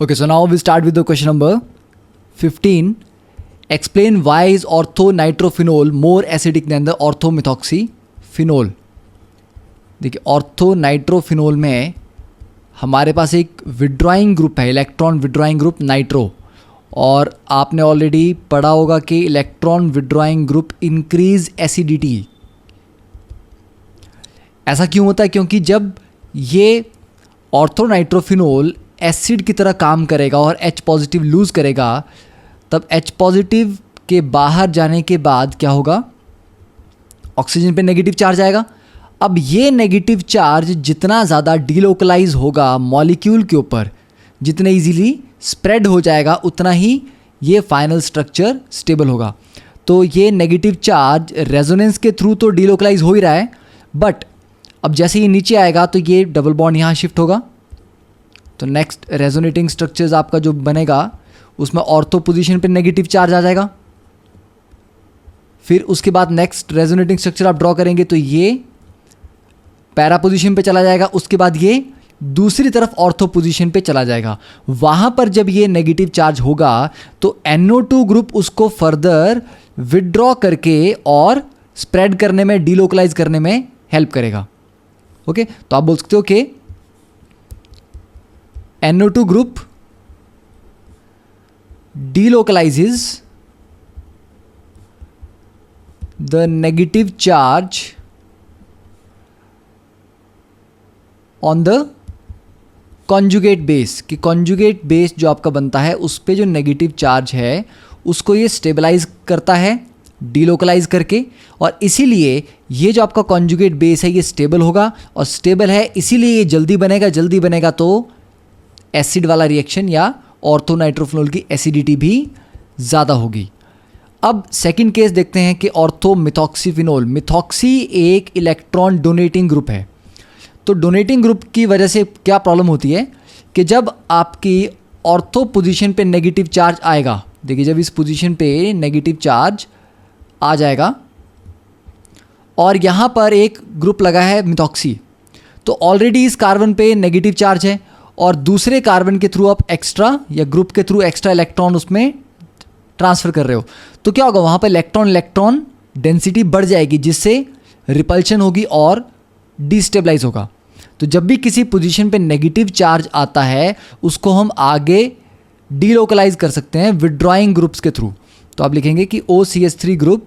Okay, so now we start with the question number 15. Explain why is orthonitrophenol more acidic than the orthomethoxyphenol. देखिए ऑर्थोनाइट्रोफिनोल में हमारे पास एक withdrawing group है, electron withdrawing group nitro, और आपने already पढ़ा होगा कि electron withdrawing group increase acidity. ऐसा क्यों होता है? क्योंकि जब ये ऑर्थोनाइट्रोफिनोल एसिड की तरह काम करेगा और H पॉजिटिव लूज़ करेगा, तब H पॉजिटिव के बाहर जाने के बाद क्या होगा? ऑक्सीजन पे नेगेटिव चार्ज आएगा. अब ये नेगेटिव चार्ज जितना ज़्यादा डीलोकलाइज होगा मॉलिक्यूल के ऊपर, जितने इजीली स्प्रेड हो जाएगा, उतना ही ये फाइनल स्ट्रक्चर स्टेबल होगा. तो ये नेगेटिव चार्ज रेजोनेंस के थ्रू तो डीलोकलाइज हो ही रहा है, बट अब जैसे ये नीचे आएगा तो ये डबल बॉन्ड यहाँ शिफ्ट होगा. तो नेक्स्ट रेजोनेटिंग स्ट्रक्चर्स आपका जो बनेगा उसमें ऑर्थो पोजीशन पे नेगेटिव चार्ज आ जाएगा. फिर उसके बाद नेक्स्ट रेजोनेटिंग स्ट्रक्चर आप ड्रॉ करेंगे तो ये पैरा पोजीशन पे चला जाएगा. उसके बाद ये दूसरी तरफ ऑर्थो पोजीशन पे चला जाएगा. वहाँ पर जब ये नेगेटिव चार्ज होगा तो NO2 ग्रुप उसको फर्दर विड्रॉ करके और स्प्रेड करने में, डीलोकलाइज करने में हेल्प करेगा. ओके, तो आप बोल सकते हो कि NO2 group delocalizes the negative charge on the conjugate base. कि conjugate base जो आपका बनता है उस पे जो नेगेटिव चार्ज है उसको ये स्टेबलाइज करता है डीलोकलाइज करके, और इसीलिए ये जो आपका कॉन्जुगेट बेस है ये स्टेबल होगा, और स्टेबल है इसीलिए ये जल्दी बनेगा. जल्दी बनेगा तो एसिड वाला रिएक्शन या ऑर्थोनाइट्रोफिनोल की एसिडिटी भी ज़्यादा होगी. अब सेकंड केस देखते हैं कि ऑर्थोमिथॉक्सीफिनोल. मिथॉक्सी एक इलेक्ट्रॉन डोनेटिंग ग्रुप है. तो डोनेटिंग ग्रुप की वजह से क्या प्रॉब्लम होती है कि जब आपकी ऑर्थो पोजीशन पे नेगेटिव चार्ज आएगा, देखिए जब इस पोजीशन पे नेगेटिव चार्ज आ जाएगा और यहाँ पर एक ग्रुप लगा है मिथॉक्सी, तो ऑलरेडी इस कार्बन पे नेगेटिव चार्ज है और दूसरे कार्बन के थ्रू आप एक्स्ट्रा या ग्रुप के थ्रू एक्स्ट्रा इलेक्ट्रॉन उसमें ट्रांसफ़र कर रहे हो, तो क्या होगा? वहाँ पर इलेक्ट्रॉन डेंसिटी बढ़ जाएगी, जिससे रिपल्शन होगी और डिस्टेबलाइज होगा. तो जब भी किसी पोजीशन पे नेगेटिव चार्ज आता है उसको हम आगे डीलोकलाइज कर सकते हैं विड्रॉइंग ग्रुप्स के थ्रू. तो आप लिखेंगे कि OCH3 group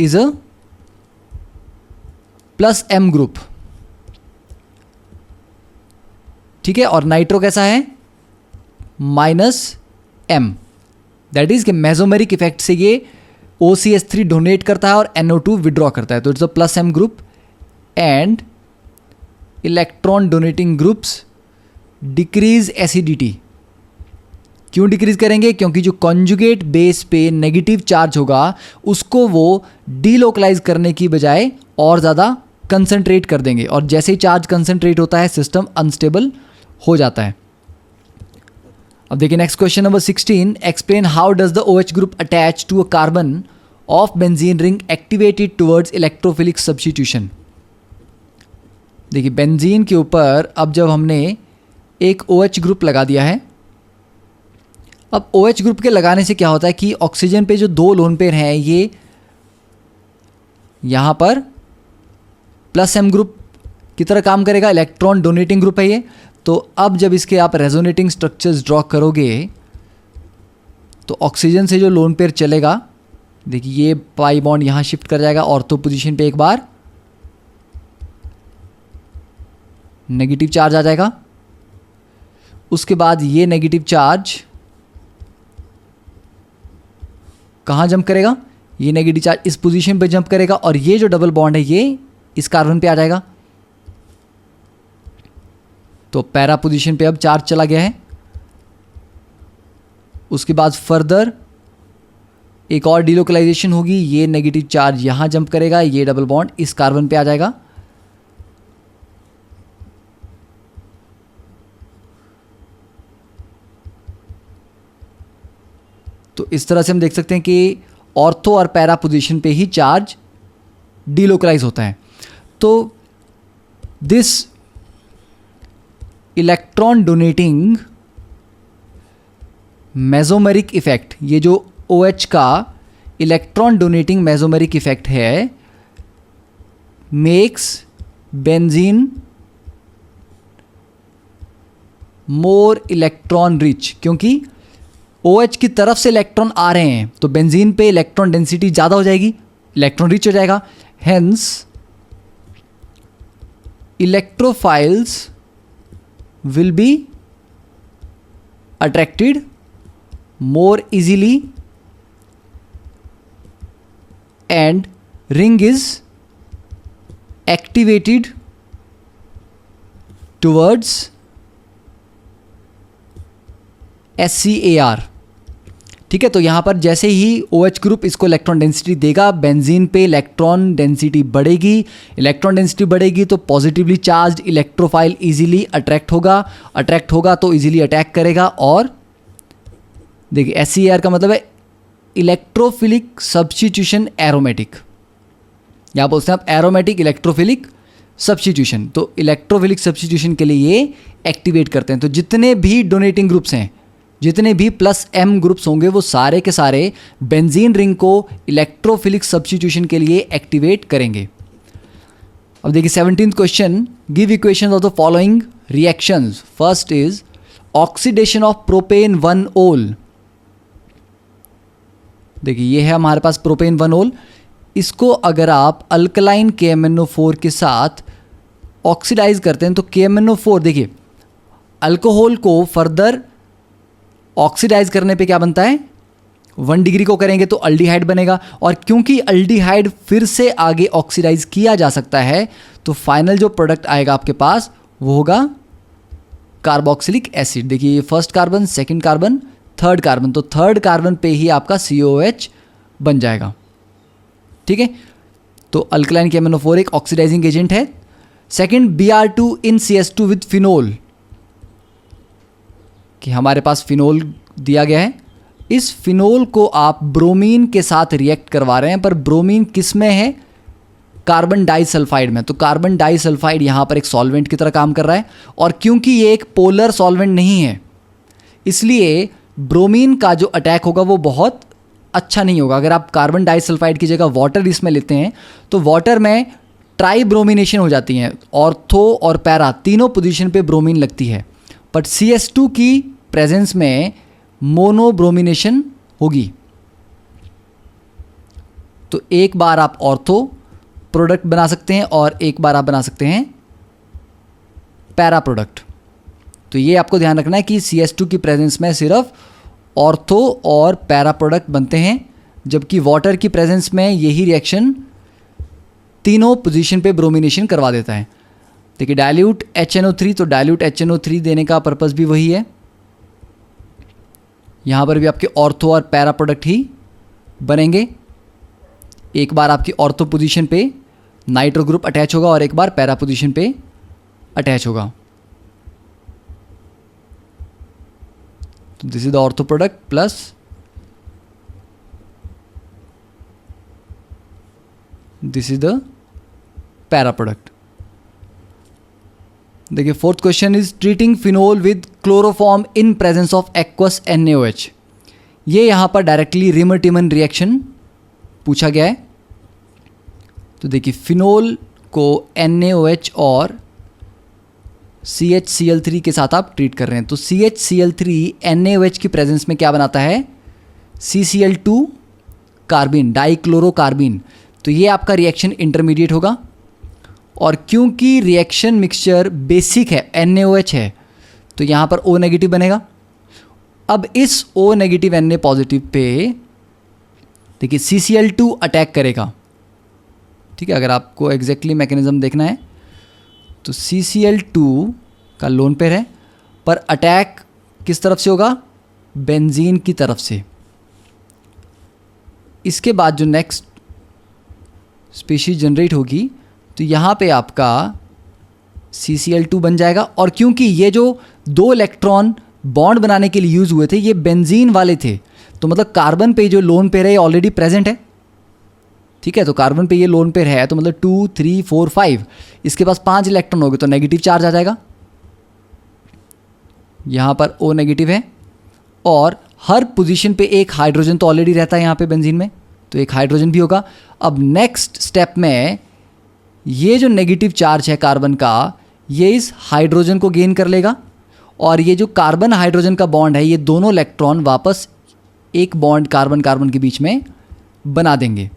is a +M group. ठीक है, और नाइट्रो कैसा है? -M. दैट इज कि मेसोमेरिक इफेक्ट से ये OCH3 डोनेट करता है और NO2 विड्रॉ करता है. तो it's a +M group and electron donating groups decrease acidity. क्यों डिक्रीज करेंगे? क्योंकि जो कॉन्जुगेट बेस पे नेगेटिव चार्ज होगा उसको वो डीलोकलाइज करने की बजाय और ज़्यादा कंसंट्रेट कर देंगे, और जैसे ही चार्ज कंसंट्रेट होता है सिस्टम अनस्टेबल हो जाता है. अब देखिए next question number 16. Explain how does the OH group attach to a carbon of benzene ring activated towards electrophilic substitution. देखिए बेंजीन के ऊपर अब जब हमने एक OH ग्रुप लगा दिया है, अब OH ग्रुप के लगाने से क्या होता है कि ऑक्सीजन पे जो दो लोन पेयर हैं ये यहाँ पर +M ग्रुप की तरह काम करेगा, इलेक्ट्रॉन डोनेटिंग ग्रुप है ये. तो अब जब इसके आप रेजोनेटिंग स्ट्रक्चर्स ड्रॉ करोगे तो ऑक्सीजन से जो लोन पेयर चलेगा, देखिए ये पाई बॉन्ड यहाँ शिफ्ट कर जाएगा ऑर्थो पोजीशन पे, एक बार नेगेटिव चार्ज आ जाएगा. उसके बाद ये नेगेटिव चार्ज कहाँ जंप करेगा? ये नेगेटिव चार्ज इस पोजीशन पे जंप करेगा और ये जो डबल बॉन्ड है ये इस कार्बन पे आ जाएगा. तो पैरा पोजीशन पे अब चार्ज चला गया है. उसके बाद फर्दर एक और डीलोकलाइजेशन होगी, ये नेगेटिव चार्ज यहाँ जंप करेगा, ये डबल बॉन्ड इस कार्बन पे आ जाएगा. तो इस तरह से हम देख सकते हैं कि ऑर्थो और पैरा पोजीशन पे ही चार्ज डीलोकलाइज होता है. तो this electron donating mesomeric effect, ये जो OH का इलेक्ट्रॉन डोनेटिंग मेसोमेरिक इफेक्ट है, makes benzene more electron rich, क्योंकि OH की तरफ से इलेक्ट्रॉन आ रहे हैं तो बेंजीन पे इलेक्ट्रॉन डेंसिटी ज़्यादा हो जाएगी, इलेक्ट्रॉन रिच हो जाएगा। Hence electrophiles will be attracted more easily and ring is activated towards SCAR। ठीक है, तो यहाँ पर जैसे ही OH ग्रुप इसको इलेक्ट्रॉन डेंसिटी देगा, बेंजीन पे इलेक्ट्रॉन डेंसिटी बढ़ेगी, इलेक्ट्रॉन डेंसिटी बढ़ेगी तो positively charge electrophile easily attract होगा तो इजीली अटैक करेगा। और देखिए SCAR का मतलब है इलेक्ट्रोफिलिक सब्स्टिट्यूशन एरोमेटिक, यहाँ बोलते हैं आप एरोमेटिक इलेक्ट्रोफिलिक सब्स्टिट्यूशन। तो इलेक्ट्रोफिलिक सब्स्टिट्यूशन के लिए ये एक्टिवेट करते हैं। तो जितने भी डोनेटिंग ग्रुप्स हैं, जितने भी +M ग्रुप्स होंगे, वो सारे के सारे बेंजीन रिंग को इलेक्ट्रोफिलिक सब्स्टिट्यूशन के लिए एक्टिवेट करेंगे। अब देखिए 17th question, give equations of the following reactions. First is oxidation of propane 1-ol। देखिए ये है हमारे पास प्रोपेन 1-ol, इसको अगर आप अल्कलाइन KMnO4 के साथ ऑक्सीडाइज करते हैं तो KMnO4, देखिए अल्कोहल को फर्दर ऑक्सीडाइज करने पे क्या बनता है, 1 डिग्री को करेंगे तो अल्डिहाइड बनेगा, और क्योंकि अल्डिहाइड फिर से आगे ऑक्सीडाइज किया जा सकता है तो फाइनल जो प्रोडक्ट आएगा आपके पास वो होगा कार्बोक्सिलिक एसिड। देखिए ये first carbon, second carbon, third carbon, तो थर्ड कार्बन पे ही आपका COOH बन जाएगा। ठीक है, तो अल्कलाइन KMnO4 एक ऑक्सीडाइजिंग एजेंट है। Second Br2 in CS2 with phenol, कि हमारे पास फिनोल दिया गया है, इस फिनोल को आप ब्रोमीन के साथ रिएक्ट करवा रहे हैं, पर ब्रोमीन किस में है, कार्बन डाइसल्फाइड में। तो कार्बन डाइसल्फाइड यहाँ पर एक सॉल्वेंट की तरह काम कर रहा है, और क्योंकि ये एक पोलर सॉल्वेंट नहीं है इसलिए ब्रोमीन का जो अटैक होगा वो बहुत अच्छा नहीं होगा। अगर आप कार्बन डाइसल्फाइड की जगह वाटर इसमें लेते हैं तो वाटर में ट्राई ब्रोमिनेशन हो जाती है, ऑर्थो और पैरा तीनों पोजीशन पे ब्रोमीन लगती है, बट CS2 की प्रेजेंस में मोनो ब्रोमिनेशन होगी। तो एक बार आप ऑर्थो प्रोडक्ट बना सकते हैं और एक बार आप बना सकते हैं पैरा प्रोडक्ट। तो ये आपको ध्यान रखना है कि CS2 की प्रेजेंस में सिर्फ ऑर्थो और पैरा प्रोडक्ट बनते हैं, जबकि वाटर की प्रेजेंस में यही रिएक्शन तीनों पोजीशन पे ब्रोमिनेशन करवा देता है। देखिए डाइल्यूट HNO3, तो डाइल्यूट HNO3 देने का पर्पस भी वही है, यहाँ पर भी आपके ऑर्थो और पैरा प्रोडक्ट ही बनेंगे। एक बार आपकी ऑर्थो पोजीशन पे नाइट्रो ग्रुप अटैच होगा और एक बार पैरा पोजीशन पे अटैच होगा। तो this is the ortho product plus this is the para product. देखिए fourth question is treating phenol with chloroform in presence of aqueous NaOH। ये यहाँ पर डायरेक्टली रिमर-टिमन रिएक्शन पूछा गया है। तो देखिए फिनोल को NaOH और CHCl3 के साथ आप ट्रीट कर रहे हैं, तो CHCl3 NaOH की प्रेजेंस में क्या बनाता है, CCl2 कार्बिन, डाइक्लोरोकार्बिन। तो ये आपका रिएक्शन इंटरमीडिएट होगा, और क्योंकि रिएक्शन मिक्सचर बेसिक है, NaOH है, तो यहाँ पर O नेगेटिव बनेगा। अब इस O negative Na positive pay देखिए CCl2 अटैक करेगा। ठीक है, अगर आपको एग्जैक्टली मैकेनिज्म देखना है तो CCl2 का लोन पेयर है, पर अटैक किस तरफ से होगा, बेंजीन की तरफ से। इसके बाद जो नेक्स्ट स्पीशीज जनरेट होगी तो यहाँ पे आपका CCl2 बन जाएगा, और क्योंकि ये जो 2 इलेक्ट्रॉन बॉन्ड बनाने के लिए यूज़ हुए थे ये बेंजीन वाले थे, तो मतलब कार्बन पे जो लोन पेयर है ये ऑलरेडी प्रेजेंट है। ठीक है, तो कार्बन पे ये लोन पेयर है, तो मतलब 2, 3, 4, 5, इसके पास 5 इलेक्ट्रॉन हो गए तो नेगेटिव चार्ज आ जाएगा। यहाँ पर O नेगेटिव है, और हर पोजीशन पे एक हाइड्रोजन तो ऑलरेडी रहता है यहाँ पे बेंजीन में, तो एक हाइड्रोजन भी होगा। अब नेक्स्ट स्टेप में ये जो नेगेटिव चार्ज है कार्बन का, ये इस हाइड्रोजन को गेन कर लेगा, और ये जो कार्बन हाइड्रोजन का बॉन्ड है, ये दोनों इलेक्ट्रॉन वापस एक बॉन्ड कार्बन कार्बन के बीच में बना देंगे।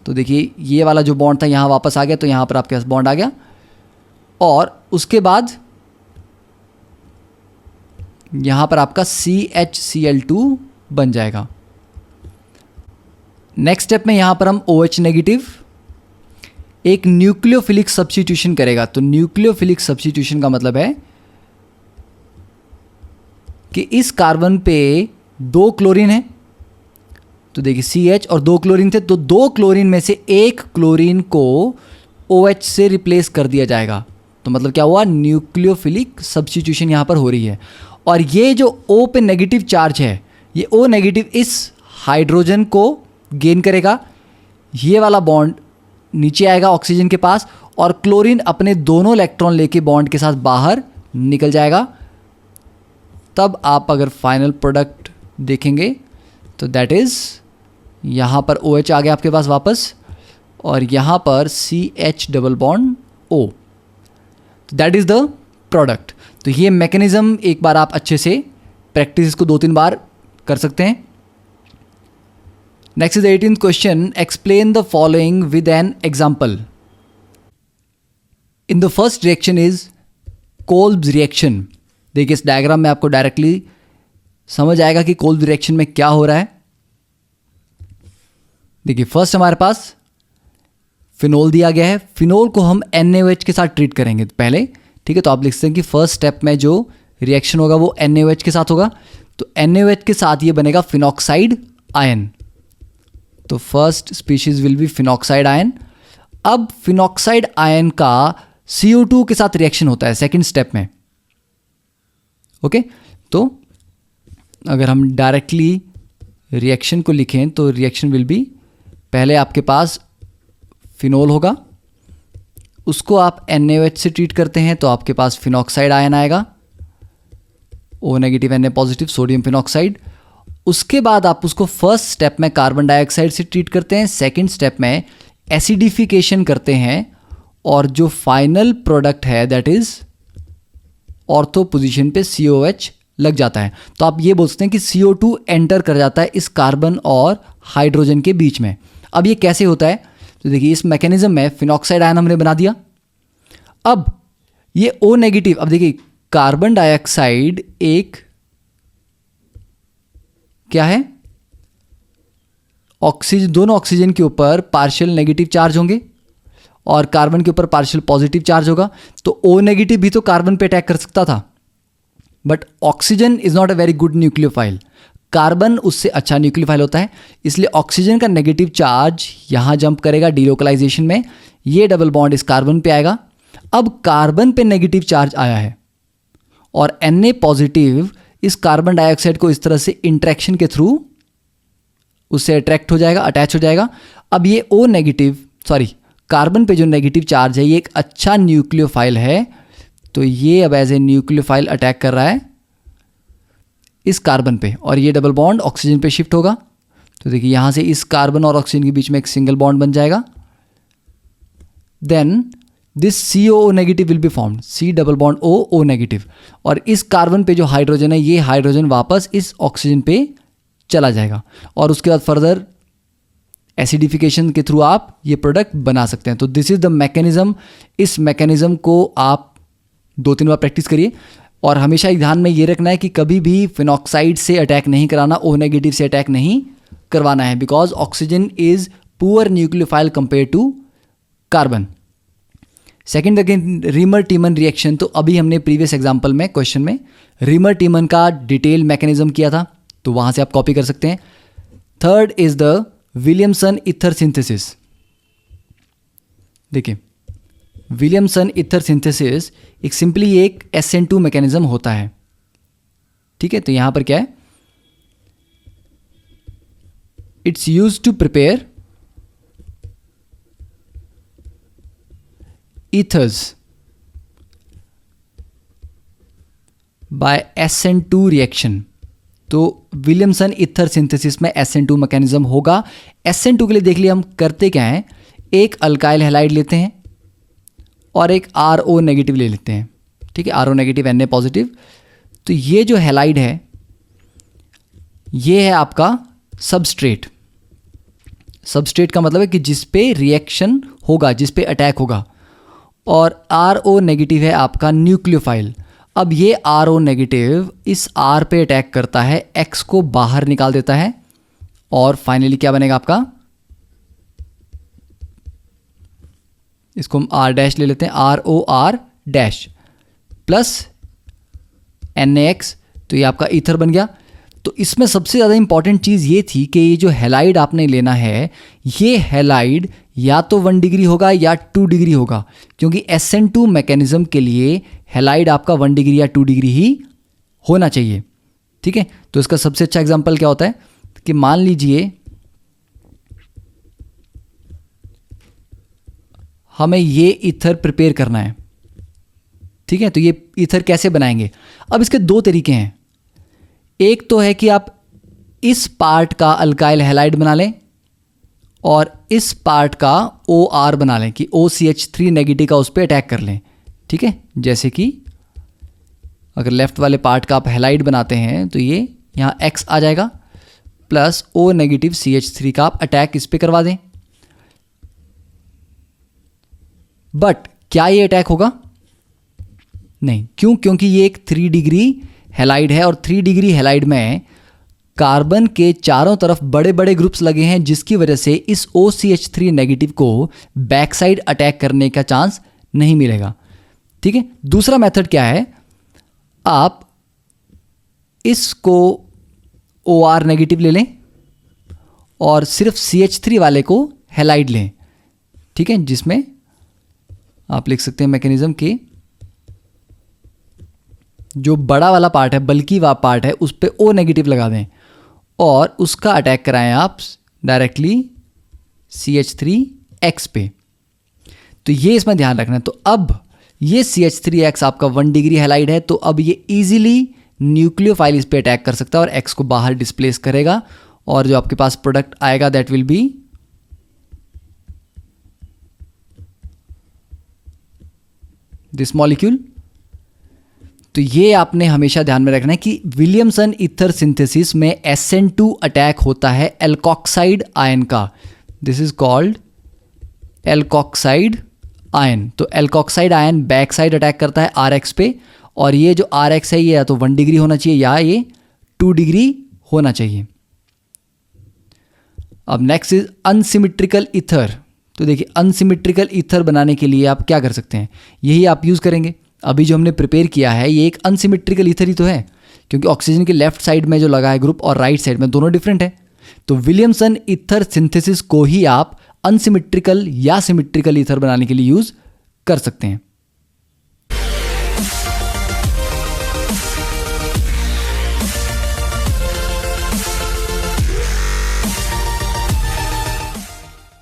तो देखिए ये वाला जो बॉन्ड था यहाँ वापस आ गया, तो यहाँ पर आपके पास बॉन्ड आ गया, और उसके बाद यहाँ पर आपका CHCl2 बन जाएगा। नेक्स्ट स्टेप में यहाँ पर हम OH नेगेटिव एक न्यूक्लियोफिलिक सब्स्टिट्यूशन करेगा। तो न्यूक्लियोफिलिक सब्स्टिट्यूशन का मतलब है कि इस कार्बन पे 2 क्लोरीन है, तो देखिए CH और 2 क्लोरीन थे, तो 2 क्लोरीन में से एक क्लोरीन को OH से रिप्लेस कर दिया जाएगा। तो मतलब क्या हुआ, न्यूक्लियोफिलिक सब्स्टिट्यूशन यहाँ पर हो रही है। और ये जो O पे नेगेटिव चार्ज है, ये O नेगेटिव इस हाइड्रोजन को गेन करेगा, ये वाला बॉन्ड नीचे आएगा ऑक्सीजन के पास, और क्लोरीन अपने दोनों इलेक्ट्रॉन लेके बॉन्ड के साथ बाहर निकल जाएगा। तब आप अगर फाइनल प्रोडक्ट देखेंगे तो दैट इज़ यहाँ पर OH आ गया आपके पास वापस, और यहाँ पर CH double bond O, that is the product. तो ये मैकेनिज्म एक बार आप अच्छे से प्रैक्टिस इसको 2-3 बार कर सकते हैं। Next is 18th question, explain the following with an example. In the first reaction is Kolbe's reaction. देखिए इस डायग्राम में आपको डायरेक्टली समझ आएगा कि कोल्ब्स रिएक्शन में क्या हो रहा है। देखिए फर्स्ट हमारे पास फिनोल दिया गया है, फिनोल को हम NaOH के साथ ट्रीट करेंगे पहले, ठीक है। तो आप लिख सकते हैं कि फर्स्ट स्टेप में जो रिएक्शन होगा वो NaOH के साथ होगा, तो NaOH के साथ ये बनेगा फिनॉक्साइड आयन। तो first species will be phenoxide ion. अब फिनॉक्साइड आयन का CO2 के साथ रिएक्शन होता है सेकंड स्टेप में, ओके। तो अगर हम डायरेक्टली रिएक्शन को लिखें तो रिएक्शन विल बी, पहले आपके पास फिनोल होगा, उसको आप NaOH से ट्रीट करते हैं तो आपके पास फिनॉक्साइड आयन आएगा, O negative Na positive sodium phenoxide. उसके बाद आप उसको फर्स्ट स्टेप में कार्बन डाइऑक्साइड से ट्रीट करते हैं, सेकंड स्टेप में एसिडिफिकेशन करते हैं, और जो फाइनल प्रोडक्ट है दैट इज ऑर्थो पोजीशन पे COH लग जाता है। तो आप ये बोल सकते हैं कि CO2 एंटर कर जाता है इस कार्बन और हाइड्रोजन के बीच में। अब ये कैसे होता है, तो देखिए इस मैकेनिज्म में फिनॉक्साइड आयन हमने बना दिया। अब ये O नेगेटिव, अब देखिए कार्बन डाइऑक्साइड एक क्या है, ऑक्सीजन, दोनों ऑक्सीजन के ऊपर पार्शियल नेगेटिव चार्ज होंगे और कार्बन के ऊपर पार्शियल पॉजिटिव चार्ज होगा। तो O नेगेटिव भी तो कार्बन पे अटैक कर सकता था, but oxygen is not a very good nucleophile, carbon उससे अच्छा न्यूक्लियोफाइल होता है, इसलिए ऑक्सीजन का नेगेटिव चार्ज यहाँ जंप करेगा डीलोकलाइजेशन में, ये डबल बॉन्ड इस कार्बन पे आएगा। अब कार्बन पे नेगेटिव चार्ज आया है और Na पॉजिटिव इस कार्बन डाइऑक्साइड को इस तरह से इंट्रैक्शन के थ्रू उससे अट्रैक्ट हो जाएगा, अटैच हो जाएगा। अब ये O नेगेटिव, सॉरी कार्बन पे जो नेगेटिव चार्ज है ये एक अच्छा न्यूक्लियोफाइल है, तो ये अब एज ए न्यूक्लियोफाइल अटैक कर रहा है इस कार्बन पे, और ये डबल बॉन्ड ऑक्सीजन पे शिफ्ट होगा। तो देखिए यहाँ से इस कार्बन और ऑक्सीजन के बीच में एक सिंगल बॉन्ड बन जाएगा। Then this COO negative will be formed, C double bond O negative, और इस कार्बन पे जो हाइड्रोजन है ये हाइड्रोजन वापस इस ऑक्सीजन पे चला जाएगा, और उसके बाद फर्दर एसिडिफिकेशन के थ्रू आप ये प्रोडक्ट बना सकते हैं। तो दिस इज द मैकेनिज्म। इस मैकेनिज्म को आप 2-3 बार प्रैक्टिस करिए, और हमेशा ध्यान में ये रखना है कि कभी भी फिनॉक्साइड से अटैक नहीं कराना, O नेगेटिव से अटैक नहीं करवाना है, because oxygen is poor nucleophile compare to carbon. Second again Reimer Tiemann reaction, तो अभी हमने प्रीवियस एग्जाम्पल में क्वेश्चन में रीमर टीमन का डिटेल मैकेनिज्म किया था, तो वहाँ से आप कॉपी कर सकते हैं। Third is the Williamson ether synthesis. देखिए विलियमसन ईथर सिंथेसिस एक सिंपली एक SN2 मैकेनिज्म होता है, ठीक है। तो यहां पर क्या है, it's used to prepare ethers by SN2 reaction. तो विलियमसन ईथर सिंथेसिस में SN2 मैकेनिज्म होगा। SN2 के लिए देख लिया हम करते क्या हैं, एक अल्काइल हैलाइड लेते हैं और एक RO नेगेटिव ले लेते हैं, ठीक है, RO नेगेटिव Na पॉजिटिव। तो ये जो हैलाइड है ये है आपका सबस्ट्रेट। सबस्ट्रेट का मतलब है कि जिस पे रिएक्शन होगा, जिस पे अटैक होगा, और RO नेगेटिव है आपका न्यूक्लियोफाइल। अब ये RO नेगेटिव इस R पे अटैक करता है, X को बाहर निकाल देता है और फाइनली क्या बनेगा आपका, इसको हम R डैश ले लेते हैं, ROR डैश प्लस NaX। तो ये आपका ईथर बन गया। तो इसमें सबसे ज़्यादा इंपॉर्टेंट चीज़ ये थी कि ये जो हैलाइड आपने लेना है, ये हैलाइड या तो 1 डिग्री होगा या 2 डिग्री होगा, क्योंकि SN2 मैकेनिज्म के लिए हैलाइड आपका 1 डिग्री या 2 डिग्री ही होना चाहिए, ठीक है। तो इसका सबसे अच्छा एग्जांपल क्या होता है कि मान लीजिए हमें ये ईथर प्रिपेयर करना है, ठीक है। तो ये ईथर कैसे बनाएंगे, अब इसके दो तरीके हैं। एक तो है कि आप इस पार्ट का अल्काइल हैलाइड बना लें और इस पार्ट का OR बना लें कि OCH3 नेगेटिव का उस पर अटैक कर लें, ठीक है। जैसे कि अगर लेफ्ट वाले पार्ट का आप हैलाइड बनाते हैं तो ये यहाँ X आ जाएगा प्लस O नेगेटिव CH3 का आप अटैक इस पर करवा दें। बट क्या ये अटैक होगा, नहीं। क्यों, क्योंकि ये एक 3 डिग्री हैलाइड है और 3 डिग्री हैलाइड में कार्बन के चारों तरफ बड़े बड़े ग्रुप्स लगे हैं, जिसकी वजह से इस OCH3 नेगेटिव को बैक साइड अटैक करने का चांस नहीं मिलेगा, ठीक है। दूसरा मेथड क्या है, आप इसको OR नेगेटिव ले लें और सिर्फ CH3 वाले को हैलाइड लें, ठीक है, जिसमें आप लिख सकते हैं मैकेनिज्म के जो बड़ा वाला पार्ट है, बल्कि वाला पार्ट है, उस पर O नेगेटिव लगा दें और उसका अटैक कराएं आप डायरेक्टली CH3X पे। तो ये इसमें ध्यान रखना है। तो अब ये CH3X आपका 1 डिग्री हैलाइड है, तो अब ये इजीली न्यूक्लियोफाइल इस पे अटैक कर सकता है और X को बाहर डिस्प्लेस करेगा और जो आपके पास प्रोडक्ट आएगा that will be this molecule. तो ये आपने हमेशा ध्यान में रखना है कि विलियमसन ईथर सिंथेसिस में SN2 अटैक होता है एल्कोक्साइड आयन का। This is called alkoxide ion. तो alkoxide ion back side attack करता है RX पे, और ये जो RX है ये या तो 1 डिग्री होना चाहिए या ये 2 डिग्री होना चाहिए। अब नेक्स्ट इज अनसिमेट्रिकल ईथर। तो देखिए अनसिमेट्रिकल ईथर बनाने के लिए आप क्या कर सकते हैं, यही आप यूज़ करेंगे। अभी जो हमने प्रिपेयर किया है ये एक अनसिमेट्रिकल ईथर ही तो है, क्योंकि ऑक्सीजन के लेफ्ट साइड में जो लगा है ग्रुप और राइट साइड में दोनों डिफरेंट है। तो विलियमसन ईथर सिंथेसिस को ही आप अनसिमेट्रिकल या सिमेट्रिकल ईथर बनाने के लिए यूज़ कर सकते हैं।